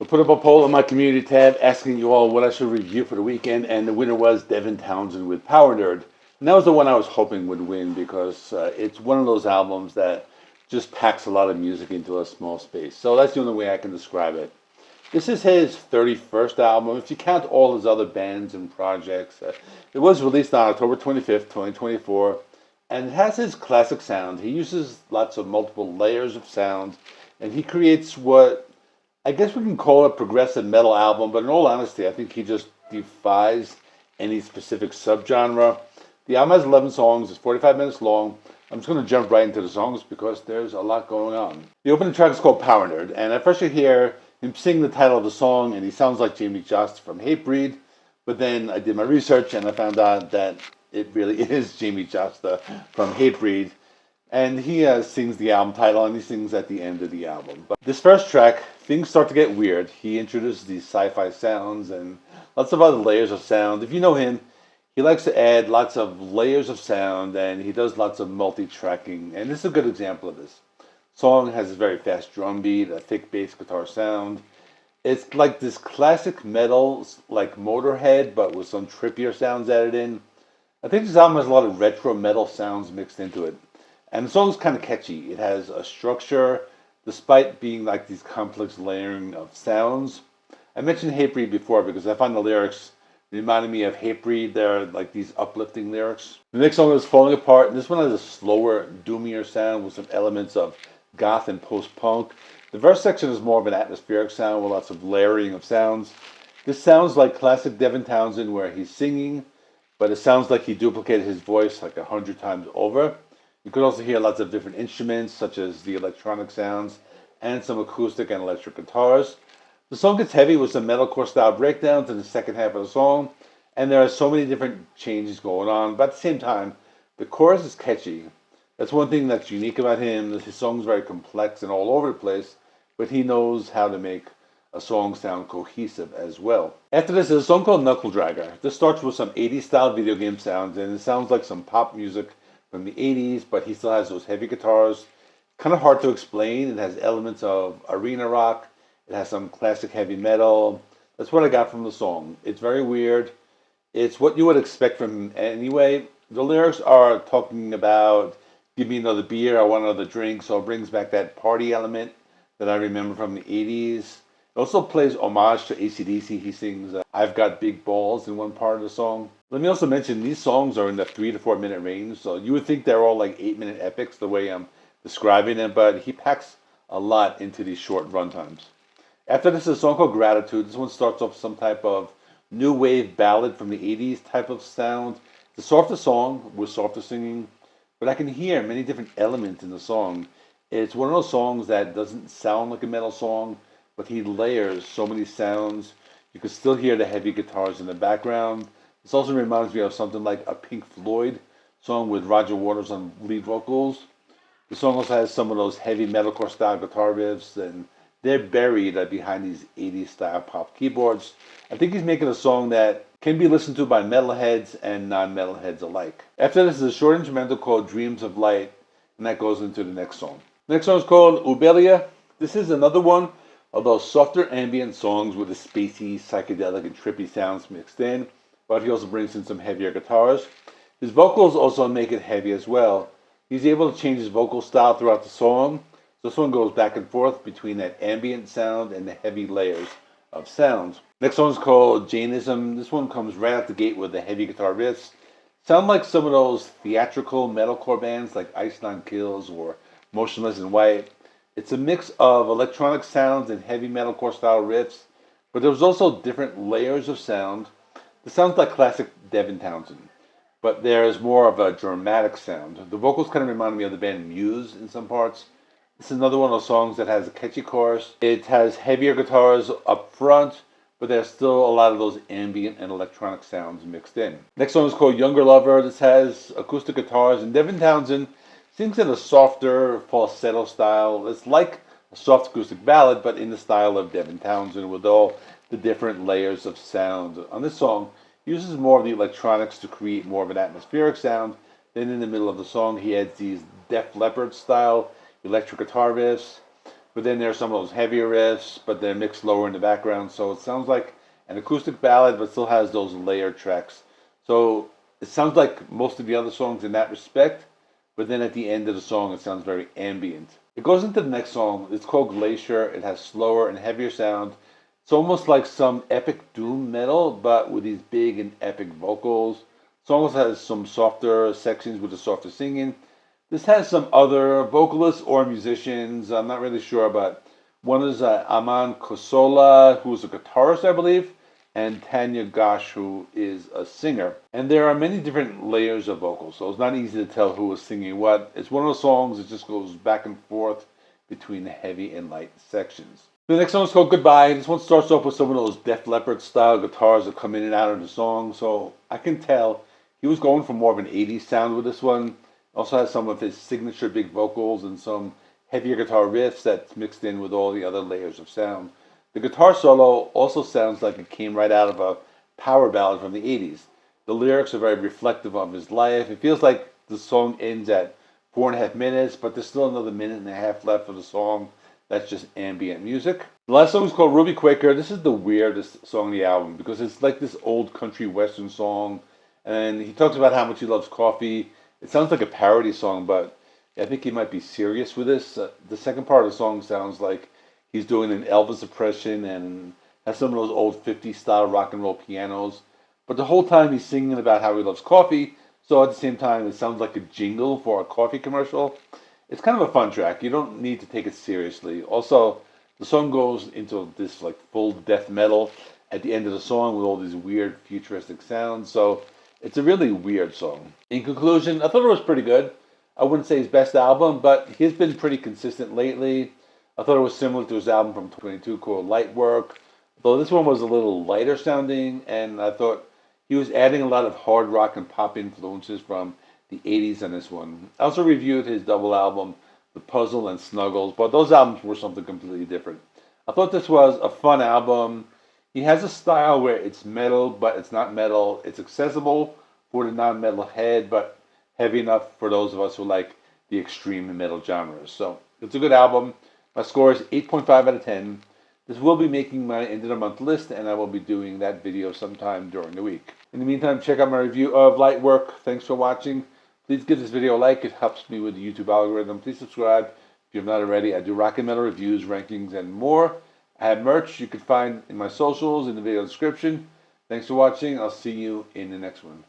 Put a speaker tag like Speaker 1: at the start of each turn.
Speaker 1: I put up a poll on my community tab asking you all what I should review for the weekend, and the winner was Devin Townsend with PowerNerd. And that was the one I was hoping would win because it's one of those albums that just packs a lot of music into a small space. So that's the only way I can describe it. This is his 31st album, if you count all his other bands and projects. It was released on October 25th, 2024, and it has his classic sound. He uses lots of multiple layers of sound, and he creates what I guess we can call it a progressive metal album, but in all honesty, I think he just defies any specific subgenre. The album has 11 songs, it's 45 minutes long. I'm just going to jump right into the songs because there's a lot going on. The opening track is called PowerNerd, and at first you hear him sing the title of the song, and he sounds like Jamey Jasta from Hatebreed, but then I did my research and I found out that it really is Jamey Jasta from Hatebreed. And he sings the album title, and he sings at the end of the album. But this first track, things start to get weird. He introduces these sci-fi sounds and lots of other layers of sound. If you know him, he likes to add lots of layers of sound, and he does lots of multi-tracking. And this is a good example of this. The song has a very fast drum beat, a thick bass guitar sound. It's like this classic metal, like Motorhead, but with some trippier sounds added in. I think this album has a lot of retro metal sounds mixed into it. And the song's kind of catchy. It has a structure, despite being like these complex layering of sounds. I mentioned Hatebreed before because I find the lyrics reminding me of Hatebreed. They're like these uplifting lyrics. The next song is Falling Apart, and this one has a slower, doomier sound with some elements of goth and post-punk. The verse section is more of an atmospheric sound with lots of layering of sounds. This sounds like classic Devin Townsend where he's singing, but it sounds like he duplicated his voice like 100 times over. You could also hear lots of different instruments, such as the electronic sounds and some acoustic and electric guitars. The song gets heavy with some metalcore style breakdowns in the second half of the song, and there are so many different changes going on, but at the same time, the chorus is catchy. That's one thing that's unique about him. His song's very complex and all over the place, but he knows how to make a song sound cohesive as well. After this is a song called Knuckle Dragger. This starts with some 80s style video game sounds, and it sounds like some pop music from the 80s, but he still has those heavy guitars. Kind of hard to explain. It has elements of arena rock. It has some classic heavy metal. That's what I got from the song. It's very weird. It's what you would expect from him anyway. The lyrics are talking about, give me another beer, I want another drink, so it brings back that party element that I remember from the 80s. It also plays homage to AC/DC. He sings, I've Got Big Balls in one part of the song. Let me also mention these songs are in the 3 to 4 minute range, so you would think they're all like 8-minute epics the way I'm describing them, but he packs a lot into these short run times. After this is a song called Gratitude. This one starts off some type of new wave ballad from the 80s type of sound. It's a softer song with softer singing, but I can hear many different elements in the song. It's one of those songs that doesn't sound like a metal song, but he layers so many sounds. You can still hear the heavy guitars in the background. This also reminds me of something like a Pink Floyd song with Roger Waters on lead vocals. The song also has some of those heavy metalcore style guitar riffs, and they're buried behind these 80s style pop keyboards. I think he's making a song that can be listened to by metalheads and non-metalheads alike. After this is a short instrumental called Dreams of Light, and that goes into the next song. The next song is called Ubelia. This is another one of those softer ambient songs with the spacey, psychedelic, and trippy sounds mixed in, but he also brings in some heavier guitars. His vocals also make it heavy as well. He's able to change his vocal style throughout the song. This one goes back and forth between that ambient sound and the heavy layers of sound. Next one is called Jainism. This one comes right out the gate with the heavy guitar riffs. Sound like some of those theatrical metalcore bands like Ice Nine Kills or Motionless in White. It's a mix of electronic sounds and heavy metalcore style riffs, but there's also different layers of sound. This sounds like classic Devin Townsend, but there's more of a dramatic sound. The vocals kind of remind me of the band Muse in some parts. This is another one of those songs that has a catchy chorus. It has heavier guitars up front, but there's still a lot of those ambient and electronic sounds mixed in. Next song is called Younger Lover. This has acoustic guitars, and Devin Townsend sings in a softer falsetto style. It's like a soft acoustic ballad, but in the style of Devin Townsend with all the different layers of sound. On this song, he uses more of the electronics to create more of an atmospheric sound. Then in the middle of the song, he adds these Def Leppard style electric guitar riffs. but then there's some of those heavier riffs, but they're mixed lower in the background. So it sounds like an acoustic ballad, but still has those layered tracks. So it sounds like most of the other songs in that respect, but then at the end of the song, it sounds very ambient. It goes into the next song. It's called Glacier. It has slower and heavier sound. It's almost like some epic doom metal, but with these big and epic vocals. It also has some softer sections with the softer singing. This has some other vocalists or musicians. I'm not really sure, but one is Aman Khosla, who's a guitarist, I believe, and Tanya Ghosh, who is a singer. And there are many different layers of vocals, so it's not easy to tell who is singing what. It's one of those songs that just goes back and forth between the heavy and light sections. The next song is called Goodbye. This one starts off with some of those Def Leppard style guitars that come in and out of the song, so I can tell he was going for more of an 80s sound with this one. Also has some of his signature big vocals and some heavier guitar riffs that's mixed in with all the other layers of sound. The guitar solo also sounds like it came right out of a power ballad from the 80s. The lyrics are very reflective of his life. It feels like the song ends at 4.5 minutes, but there's still another minute and a half left of the song. That's just ambient music. The last song is called Ruby Quaker. This is the weirdest song on the album because it's like this old country western song. And he talks about how much he loves coffee. It sounds like a parody song, but I think he might be serious with this. The second part of the song sounds like he's doing an Elvis impression and has some of those old 50s style rock and roll pianos. But the whole time he's singing about how he loves coffee. So at the same time, it sounds like a jingle for a coffee commercial. It's kind of a fun track. You don't need to take it seriously. Also, the song goes into this like full death metal at the end of the song with all these weird futuristic sounds. So it's a really weird song. In conclusion, I thought it was pretty good. I wouldn't say his best album, but he's been pretty consistent lately. I thought it was similar to his album from 2022 called Lightwork, though this one was a little lighter sounding, and I thought he was adding a lot of hard rock and pop influences from the 80s on this one. I also reviewed his double album, The Puzzle and Snuggles, but those albums were something completely different. I thought this was a fun album. He has a style where it's metal, but it's not metal. It's accessible for the non-metal head, but heavy enough for those of us who like the extreme metal genres. So it's a good album. My score is 8.5 out of 10. This will be making my end of the month list, and I will be doing that video sometime during the week. In the meantime, check out my review of Lightwork. Thanks for watching. Please give this video a like. It helps me with the YouTube algorithm. Please subscribe if you have not already. I do rock and metal reviews, rankings, and more. I have merch you can find in my socials in the video description. Thanks for watching. I'll see you in the next one.